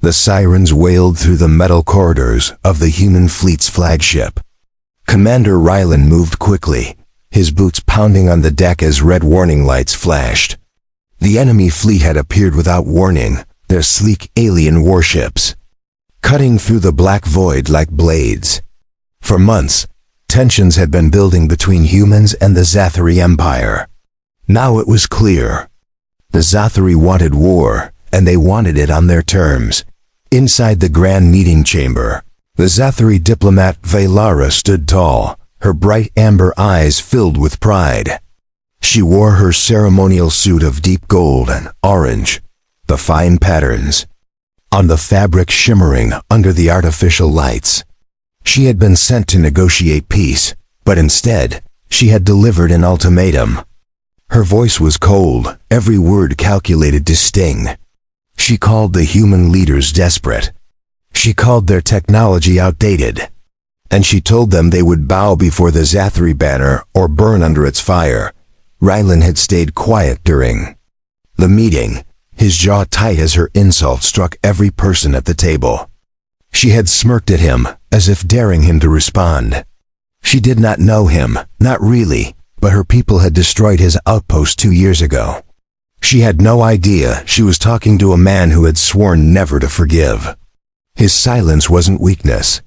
The sirens wailed through the metal corridors of the human fleet's flagship. Commander Rylan moved quickly, his boots pounding on the deck as red warning lights flashed. The enemy fleet had appeared without warning, their sleek alien warships, cutting through the black void like blades. For months, tensions had been building between humans and the Zathari Empire. Now it was clear. The Zathari wanted war, and they wanted it on their terms. Inside the grand meeting chamber, the Zathari diplomat Velara stood tall, her bright amber eyes filled with pride. She wore her ceremonial suit of deep gold and orange, the fine patterns on the fabric shimmering under the artificial lights. She had been sent to negotiate peace, but instead, she had delivered an ultimatum. Her voice was cold, every word calculated to sting. She called the human leaders desperate. She called their technology outdated. And she told them they would bow before the Zathari banner or burn under its fire. Rylan had stayed quiet during the meeting, his jaw tight as her insult struck every person at the table. She had smirked at him, as if daring him to respond. She did not know him, not really, but her people had destroyed his outpost 2 years ago. She had no idea she was talking to a man who had sworn never to forgive. His silence wasn't weakness.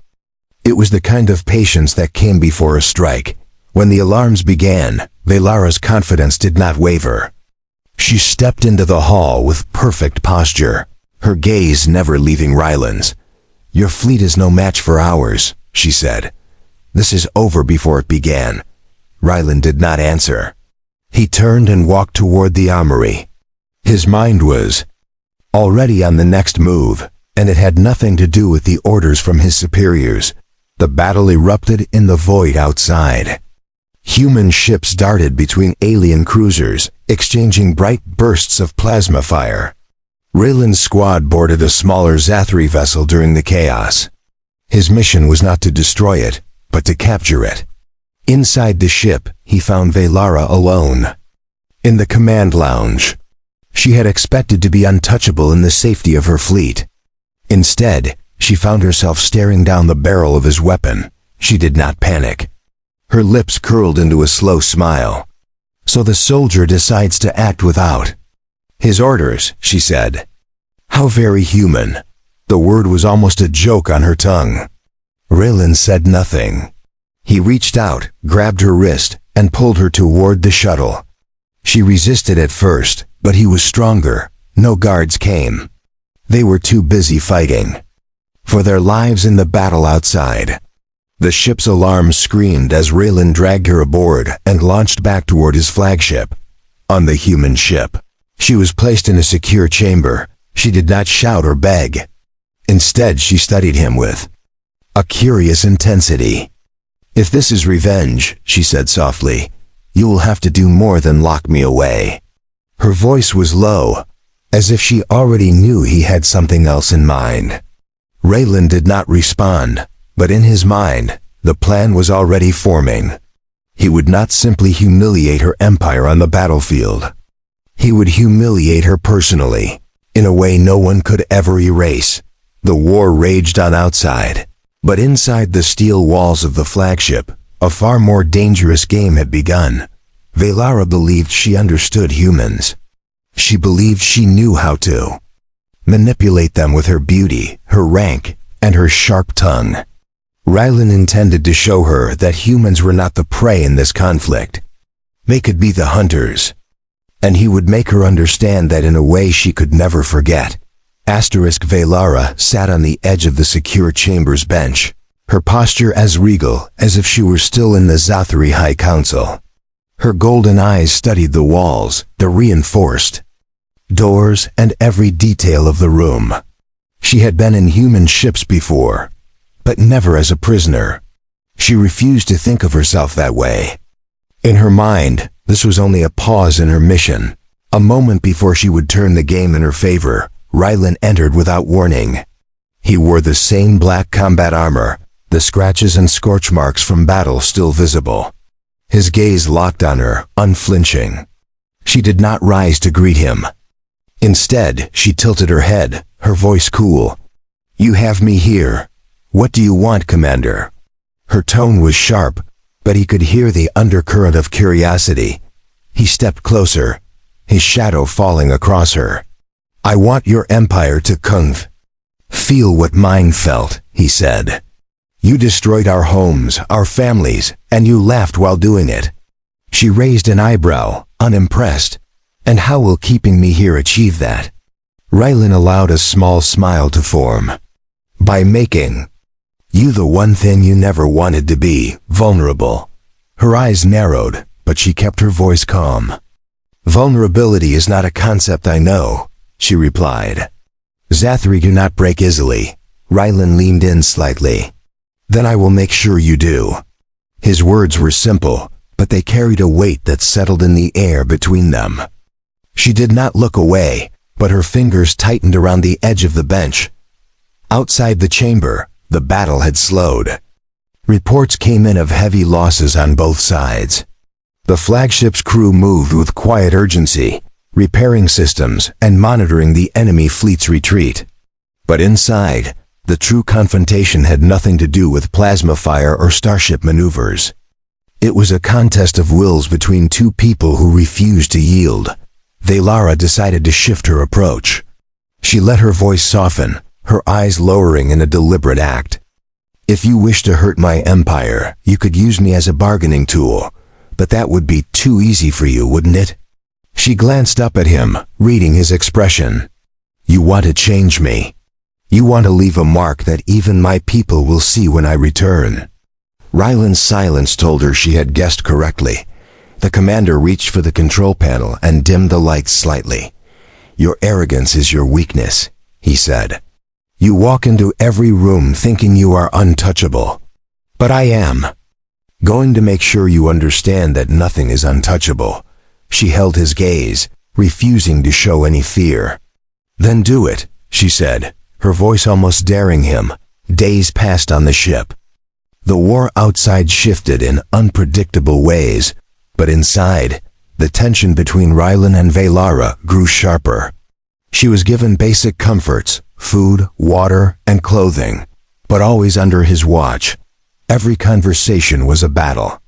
It was the kind of patience that came before a strike. When the alarms began, Velara's confidence did not waver. She stepped into the hall with perfect posture, her gaze never leaving Rylan's. "Your fleet is no match for ours," she said. "This is over before it began." Rylan did not answer. He turned and walked toward the armory. His mind was already on the next move, and it had nothing to do with the orders from his superiors. The battle erupted in the void outside. Human ships darted between alien cruisers, exchanging bright bursts of plasma fire. Raylan's squad boarded a smaller Zathari vessel during the chaos. His mission was not to destroy it, but to capture it. Inside the ship, he found Velara alone. In the command lounge. She had expected to be untouchable in the safety of her fleet. Instead, she found herself staring down the barrel of his weapon. She did not panic. Her lips curled into a slow smile. "So the soldier decides to act without his orders," she said. How very human. The word was almost a joke on her tongue. Raylan said nothing. He reached out, grabbed her wrist, and pulled her toward the shuttle. She resisted at first, but he was stronger. No guards came. They were too busy fighting for their lives in the battle outside. The ship's alarm screamed as Raylan dragged her aboard and launched back toward his flagship. On the human ship, she was placed in a secure chamber. She did not shout or beg. Instead, she studied him with a curious intensity. "If this is revenge," she said softly, "you will have to do more than lock me away." Her voice was low, as if she already knew he had something else in mind. Raylan did not respond, but in his mind, the plan was already forming. He would not simply humiliate her empire on the battlefield. He would humiliate her personally, in a way no one could ever erase. The war raged on outside, but inside the steel walls of the flagship, a far more dangerous game had begun. Velara believed she understood humans. She believed she knew how to manipulate them with her beauty, her rank, and her sharp tongue. Rylan intended to show her that humans were not the prey in this conflict. They could be the hunters. And he would make her understand that in a way she could never forget. Velara sat on the edge of the secure chamber's bench, her posture as regal as if she were still in the Zathari High Council. Her golden eyes studied the walls, the reinforced doors, and every detail of the room. She had been in human ships before, but never as a prisoner. She refused to think of herself that way. In her mind, this was only a pause in her mission. A moment before she would turn the game in her favor, Rylan entered without warning. He wore the same black combat armor, the scratches and scorch marks from battle still visible. His gaze locked on her, unflinching. She did not rise to greet him. Instead, she tilted her head, her voice cool. You have me here. What do you want, Commander? Her tone was sharp, but he could hear the undercurrent of curiosity. He stepped closer, his shadow falling across her. I want your empire to feel what mine felt, he said. You destroyed our homes, our families, and you laughed while doing it. She raised an eyebrow, unimpressed. And how will keeping me here achieve that? Rylan allowed a small smile to form. By making you the one thing you never wanted to be, vulnerable. Her eyes narrowed, but she kept her voice calm. Vulnerability is not a concept I know, she replied. Zathri do not break easily. Rylan leaned in slightly. Then I will make sure you do. His words were simple, but they carried a weight that settled in the air between them. She did not look away, but her fingers tightened around the edge of the bench. Outside the chamber, the battle had slowed. Reports came in of heavy losses on both sides. The flagship's crew moved with quiet urgency, repairing systems and monitoring the enemy fleet's retreat. But inside, the true confrontation had nothing to do with plasma fire or starship maneuvers. It was a contest of wills between two people who refused to yield. Velara decided to shift her approach. She let her voice soften, her eyes lowering in a deliberate act. If you wish to hurt my empire, you could use me as a bargaining tool, but that would be too easy for you, wouldn't it? She glanced up at him, reading his expression. You want to change me. You want to leave a mark that even my people will see when I return. Rylan's silence told her she had guessed correctly. The commander reached for the control panel and dimmed the lights slightly. Your arrogance is your weakness, he said. You walk into every room thinking you are untouchable. But I am. Going to make sure you understand that nothing is untouchable. She held his gaze, refusing to show any fear. Then do it, she said, her voice almost daring him. Days passed on the ship. The war outside shifted in unpredictable ways, but inside, the tension between Rylan and Velara grew sharper. She was given basic comforts, food, water, and clothing, but always under his watch. Every conversation was a battle.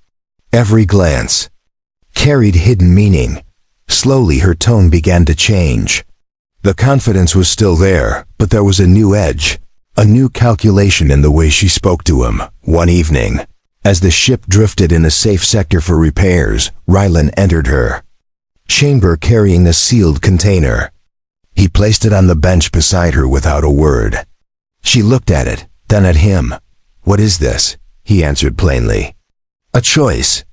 Every glance carried hidden meaning. Slowly her tone began to change. The confidence was still there, but there was a new edge, a new calculation in the way she spoke to him. One evening, as the ship drifted in a safe sector for repairs, Rylan entered her chamber carrying a sealed container. He placed it on the bench beside her without a word. She looked at it, then at him. What is this? He answered plainly. A choice.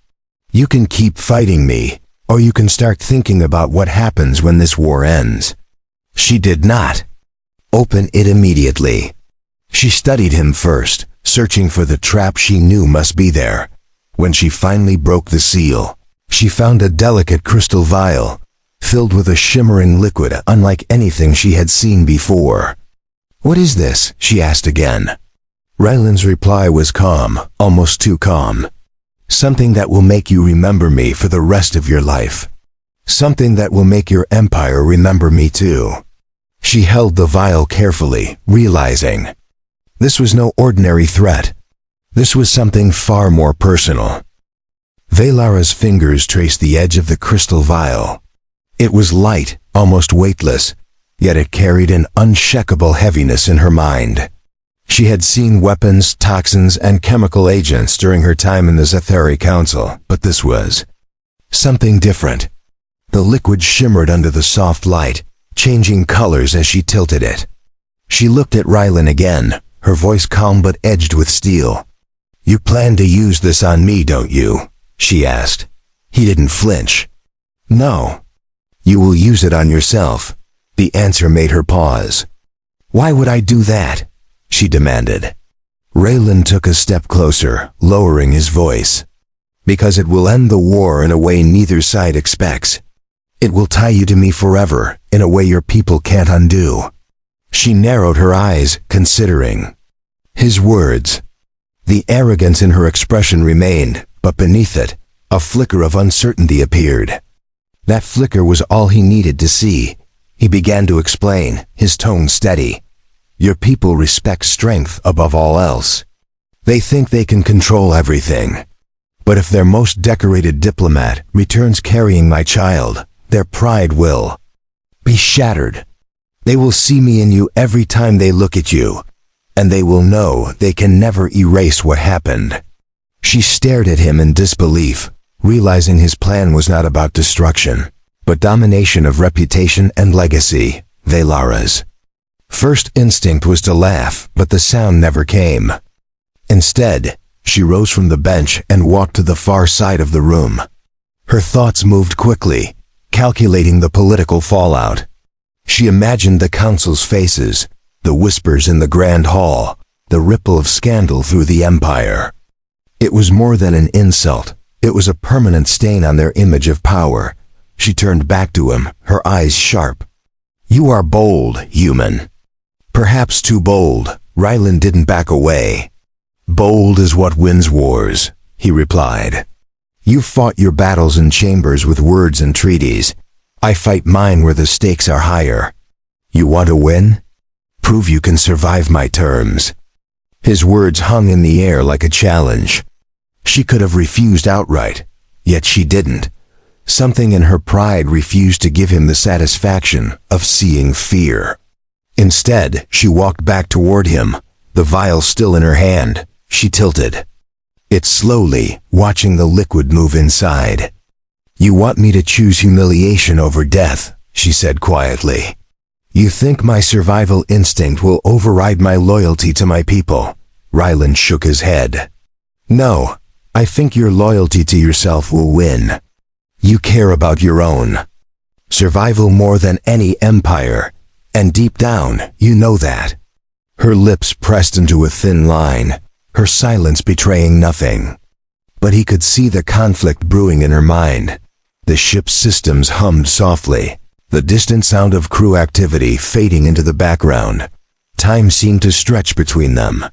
You can keep fighting me, or you can start thinking about what happens when this war ends. She did not open it immediately. She studied him first, searching for the trap she knew must be there. When she finally broke the seal, she found a delicate crystal vial, filled with a shimmering liquid unlike anything she had seen before. What is this? She asked again. Rylan's reply was calm, almost too calm. Something that will make you remember me for the rest of your life. Something that will make your empire remember me too. She held the vial carefully, realizing this was no ordinary threat. This was something far more personal. Velara's fingers traced the edge of the crystal vial. It was light, almost weightless, yet it carried an unshakable heaviness in her mind. She had seen weapons, toxins, and chemical agents during her time in the Zathari Council, but this was something different. The liquid shimmered under the soft light, changing colors as she tilted it. She looked at Rylan again, her voice calm but edged with steel. You plan to use this on me, don't you? She asked. He didn't flinch. No. You will use it on yourself. The answer made her pause. Why would I do that? She demanded. Raylan took a step closer, lowering his voice. Because it will end the war in a way neither side expects. It will tie you to me forever, in a way your people can't undo. She narrowed her eyes, considering his words. The arrogance in her expression remained, but beneath it, a flicker of uncertainty appeared. That flicker was all he needed to see. He began to explain, his tone steady. Your people respect strength above all else. They think they can control everything. But if their most decorated diplomat returns carrying my child, their pride will be shattered. They will see me in you every time they look at you, and they will know they can never erase what happened." She stared at him in disbelief, realizing his plan was not about destruction, but domination of reputation and legacy, Velara's. First instinct was to laugh, but the sound never came. Instead, she rose from the bench and walked to the far side of the room. Her thoughts moved quickly, calculating the political fallout. She imagined the council's faces, the whispers in the grand hall, the ripple of scandal through the empire. It was more than an insult. It was a permanent stain on their image of power. She turned back to him, her eyes sharp. "You are bold, human." Perhaps too bold. Rylan didn't back away. "Bold is what wins wars," he replied. "You fought your battles in chambers with words and treaties. I fight mine where the stakes are higher. You want to win? Prove you can survive my terms." His words hung in the air like a challenge. She could have refused outright, yet she didn't. Something in her pride refused to give him the satisfaction of seeing fear. Instead, she walked back toward him, the vial still in her hand. She tilted it slowly, watching the liquid move inside. "You want me to choose humiliation over death," she said quietly. "You think my survival instinct will override my loyalty to my people?" Rylan shook his head. "No, I think your loyalty to yourself will win. You care about your own survival more than any empire, and deep down, you know that." Her lips pressed into a thin line, her silence betraying nothing. But he could see the conflict brewing in her mind. The ship's systems hummed softly, the distant sound of crew activity fading into the background. Time seemed to stretch between them.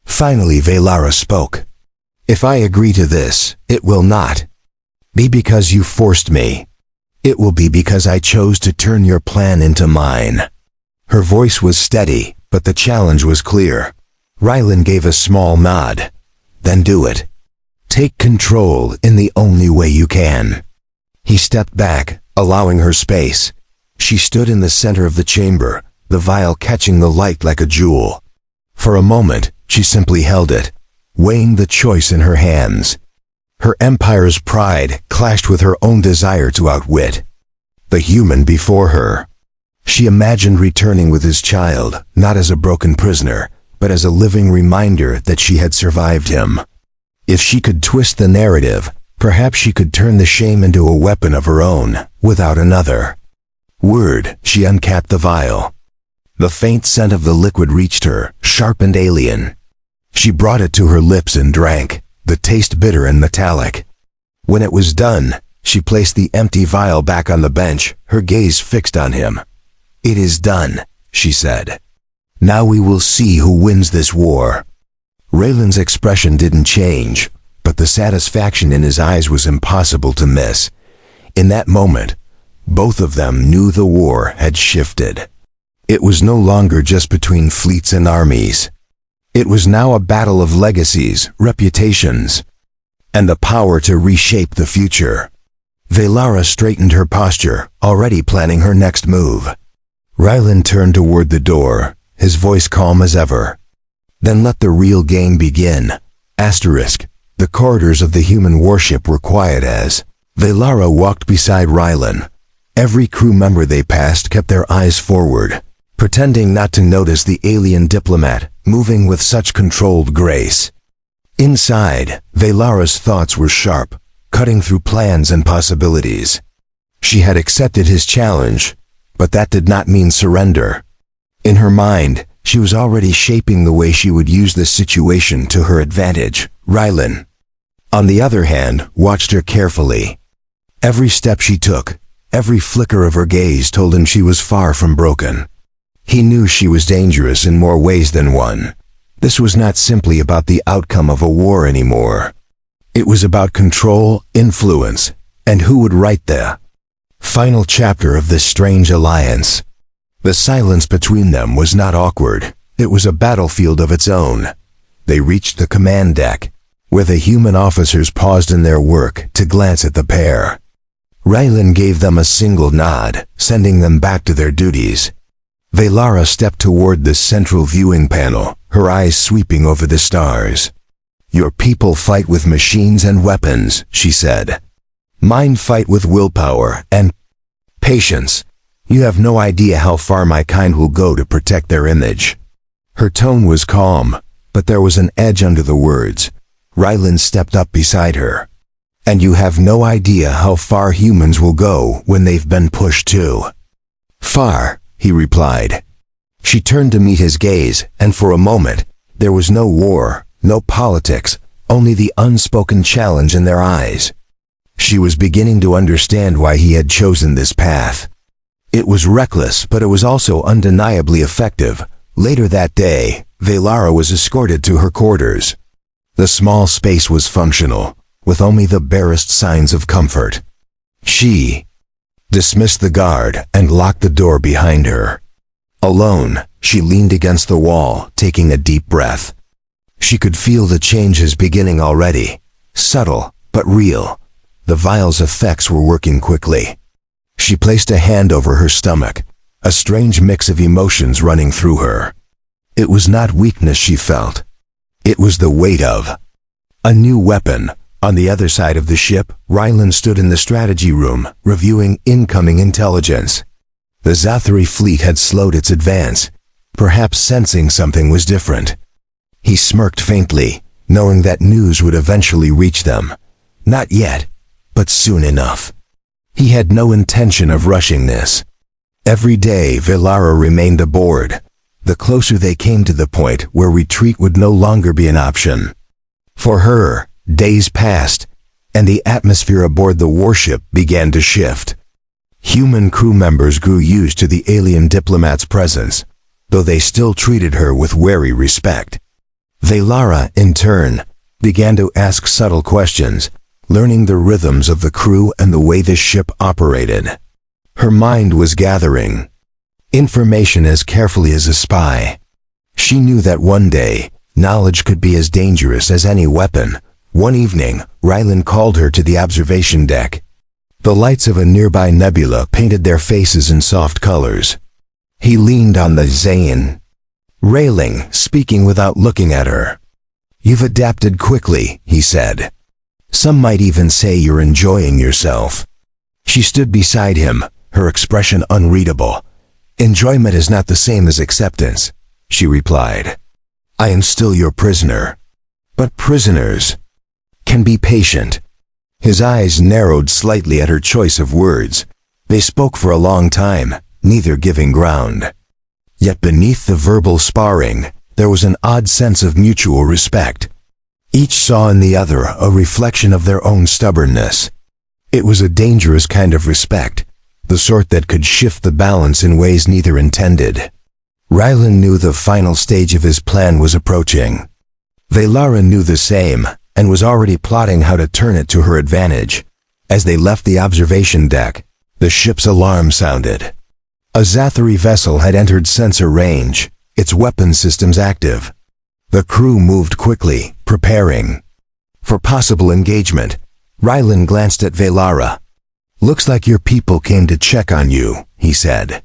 Finally, Velara spoke. "If I agree to this, it will not be because you forced me. It will be because I chose to turn your plan into mine." Her voice was steady, but the challenge was clear. Rylan gave a small nod. "Then do it. Take control in the only way you can." He stepped back, allowing her space. She stood in the center of the chamber, the vial catching the light like a jewel. For a moment, she simply held it, weighing the choice in her hands. Her empire's pride clashed with her own desire to outwit the human before her. She imagined returning with his child, not as a broken prisoner, but as a living reminder that she had survived him. If she could twist the narrative, perhaps she could turn the shame into a weapon of her own, without another word. She uncapped the vial. The faint scent of the liquid reached her, sharp and alien. She brought it to her lips and drank, the taste bitter and metallic. When it was done, she placed the empty vial back on the bench, her gaze fixed on him. "It is done," she said. "Now we will see who wins this war." Raylan's expression didn't change, but the satisfaction in his eyes was impossible to miss. In that moment, both of them knew the war had shifted. It was no longer just between fleets and armies. It was now a battle of legacies, reputations, and the power to reshape the future. Velara straightened her posture, already planning her next move. Rylan turned toward the door, his voice calm as ever. "Then let the real game begin." The corridors of the human warship were quiet as Velara walked beside Rylan. Every crew member they passed kept their eyes forward, pretending not to notice the alien diplomat moving with such controlled grace. Inside, Velara's thoughts were sharp, cutting through plans and possibilities. She had accepted his challenge, but that did not mean surrender. In her mind, she was already shaping the way she would use this situation to her advantage. Rylan, on the other hand, watched her carefully. Every step she took, every flicker of her gaze told him she was far from broken. He knew she was dangerous in more ways than one. This was not simply about the outcome of a war anymore. It was about control, influence, and who would write the final chapter of this strange alliance. The silence between them was not awkward. It was a battlefield of its own. They reached the command deck, where the human officers paused in their work to glance at the pair. Rylan gave them a single nod, sending them back to their duties. Velara stepped toward the central viewing panel, her eyes sweeping over the stars. "Your people fight with machines and weapons," she said. "Mine fight with willpower and patience. You have no idea how far my kind will go to protect their image." Her tone was calm, but there was an edge under the words. Rylan stepped up beside her. "And you have no idea how far humans will go when they've been pushed too." "Far," he replied. She turned to meet his gaze, and for a moment, there was no war, no politics, only the unspoken challenge in their eyes. She was beginning to understand why he had chosen this path. It was reckless, but it was also undeniably effective. Later that day, Velara was escorted to her quarters. The small space was functional, with only the barest signs of comfort. She dismissed the guard and locked the door behind her. Alone, she leaned against the wall, taking a deep breath. She could feel the changes beginning already, subtle but real. The vial's effects were working quickly. She placed a hand over her stomach, a strange mix of emotions running through her. It was not weakness she felt. It was the weight of a new weapon. On the other side of the ship, Rylan stood in the strategy room, reviewing incoming intelligence. The Zathari fleet had slowed its advance, perhaps sensing something was different. He smirked faintly, knowing that news would eventually reach them. Not yet, but soon enough. He had no intention of rushing this. Every day, Velara remained aboard. The closer they came to the point where retreat would no longer be an option. For her, days passed, and the atmosphere aboard the warship began to shift. Human crew members grew used to the alien diplomat's presence, though they still treated her with wary respect. Velara, in turn, began to ask subtle questions, learning the rhythms of the crew and the way the ship operated. Her mind was gathering information as carefully as a spy. She knew that one day, knowledge could be as dangerous as any weapon. One evening, Rylan called her to the observation deck. The lights of a nearby nebula painted their faces in soft colors. He leaned on the Zayn railing, speaking without looking at her. "You've adapted quickly," he said. "Some might even say you're enjoying yourself." She stood beside him, her expression unreadable. "Enjoyment is not the same as acceptance," she replied. "I am still your prisoner. But prisoners can be patient." His eyes narrowed slightly at her choice of words. They spoke for a long time, neither giving ground. Yet beneath the verbal sparring, there was an odd sense of mutual respect. Each saw in the other a reflection of their own stubbornness. It was a dangerous kind of respect, the sort that could shift the balance in ways neither intended. Rylan knew the final stage of his plan was approaching. Velara knew the same, and was already plotting how to turn it to her advantage. As they left the observation deck, the ship's alarm sounded. A Zathari vessel had entered sensor range, its weapon systems active. The crew moved quickly, preparing for possible engagement. Rylan glanced at Velara. "Looks like your people came to check on you," he said.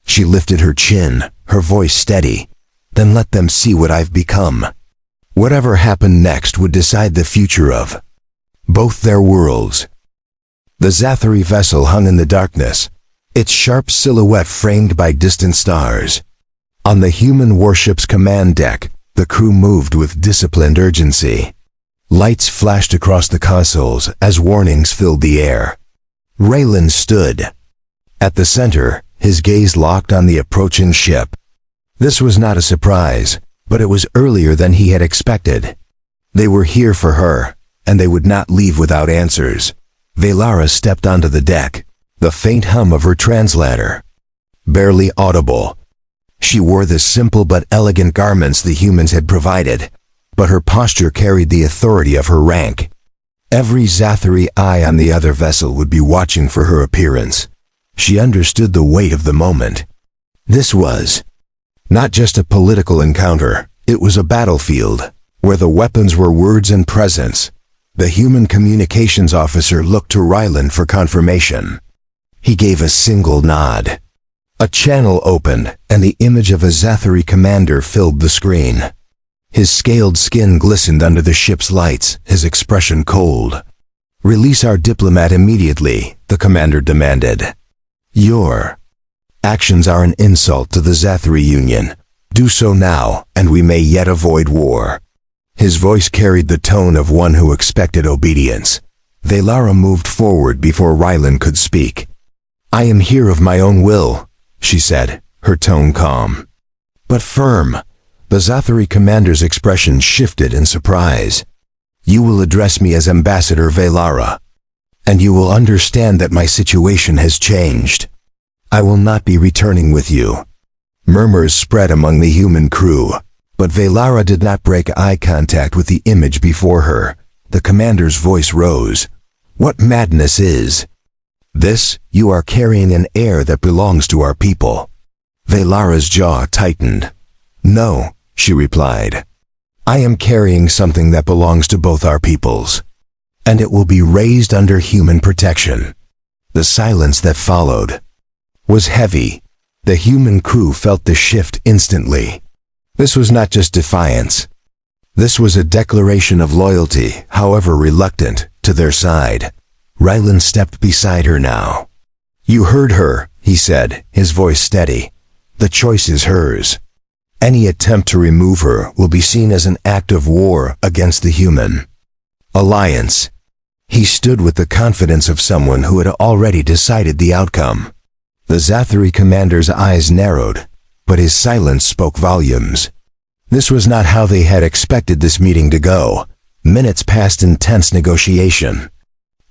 She lifted her chin, her voice steady. "Then let them see what I've become." Whatever happened next would decide the future of both their worlds. The Zathari vessel hung in the darkness, its sharp silhouette framed by distant stars. On the human warship's command deck, the crew moved with disciplined urgency. Lights flashed across the consoles as warnings filled the air. Rylan stood at the center, his gaze locked on the approaching ship. This was not a surprise, but it was earlier than he had expected. They were here for her, and they would not leave without answers. Velara stepped onto the deck, the faint hum of her translator barely audible. She wore the simple but elegant garments the humans had provided, but her posture carried the authority of her rank. Every Zathari eye on the other vessel would be watching for her appearance. She understood the weight of the moment. This was Not just a political encounter, it was a battlefield, where the weapons were words and presence. The human communications officer looked to Ryland for confirmation. He gave a single nod. A channel opened, and the image of a Zathari commander filled the screen. His scaled skin glistened under the ship's lights, his expression cold. "Release our diplomat immediately," the commander demanded. "Your actions are an insult to the Zathari Union. Do so now, and we may yet avoid war." His voice carried the tone of one who expected obedience. Velara moved forward before Ryland could speak. "I am here of my own will," she said, her tone calm, but firm. The Zathari commander's expression shifted in surprise. "You will address me as Ambassador Velara, and you will understand that my situation has changed. I will not be returning with you." Murmurs spread among the human crew, but Velara did not break eye contact with the image before her. The commander's voice rose. "What madness is this? You are carrying an air that belongs to our people." Velara's jaw tightened. "No," she replied. "I am carrying something that belongs to both our peoples, and it will be raised under human protection." The silence that followed was heavy. The human crew felt the shift instantly. This was not just defiance. This was a declaration of loyalty, however reluctant, to their side. Ryland stepped beside her now. "You heard her," he said, his voice steady. "The choice is hers. Any attempt to remove her will be seen as an act of war against the human alliance." He stood with the confidence of someone who had already decided the outcome. The Zathari commander's eyes narrowed, but his silence spoke volumes. This was not how they had expected this meeting to go. Minutes passed in tense negotiation.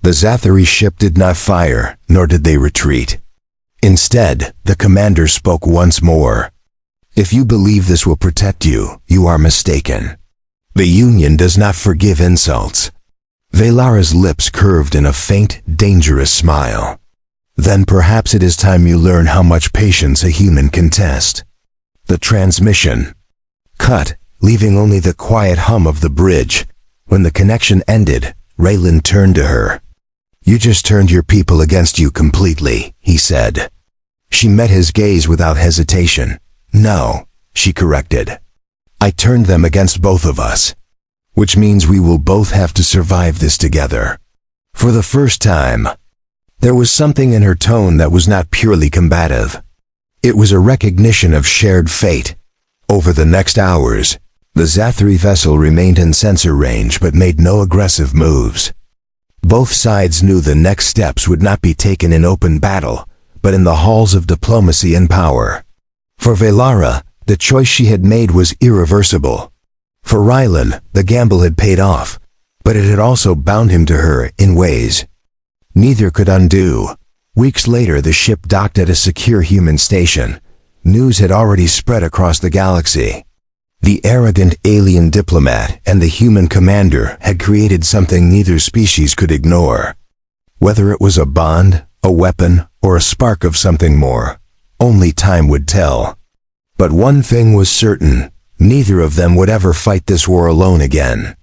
The Zathari ship did not fire, nor did they retreat. Instead, the commander spoke once more. "If you believe this will protect you, you are mistaken. The Union does not forgive insults." Velara's lips curved in a faint, dangerous smile. "Then perhaps it is time you learn how much patience a human can test." The transmission cut, leaving only the quiet hum of the bridge. When the connection ended, Ryland turned to her. "You just turned your people against you completely," he said. She met his gaze without hesitation. "No," she corrected. "I turned them against both of us, which means we will both have to survive this together." For the first time, there was something in her tone that was not purely combative. It was a recognition of shared fate. Over the next hours, the Zathari vessel remained in sensor range but made no aggressive moves. Both sides knew the next steps would not be taken in open battle, but in the halls of diplomacy and power. For Velara, the choice she had made was irreversible. For Ryland, the gamble had paid off, but it had also bound him to her in ways neither could undo. Weeks later, the ship docked at a secure human station. News had already spread across the galaxy. The arrogant alien diplomat and the human commander had created something neither species could ignore. Whether it was a bond, a weapon, or a spark of something more, only time would tell. But one thing was certain, neither of them would ever fight this war alone again.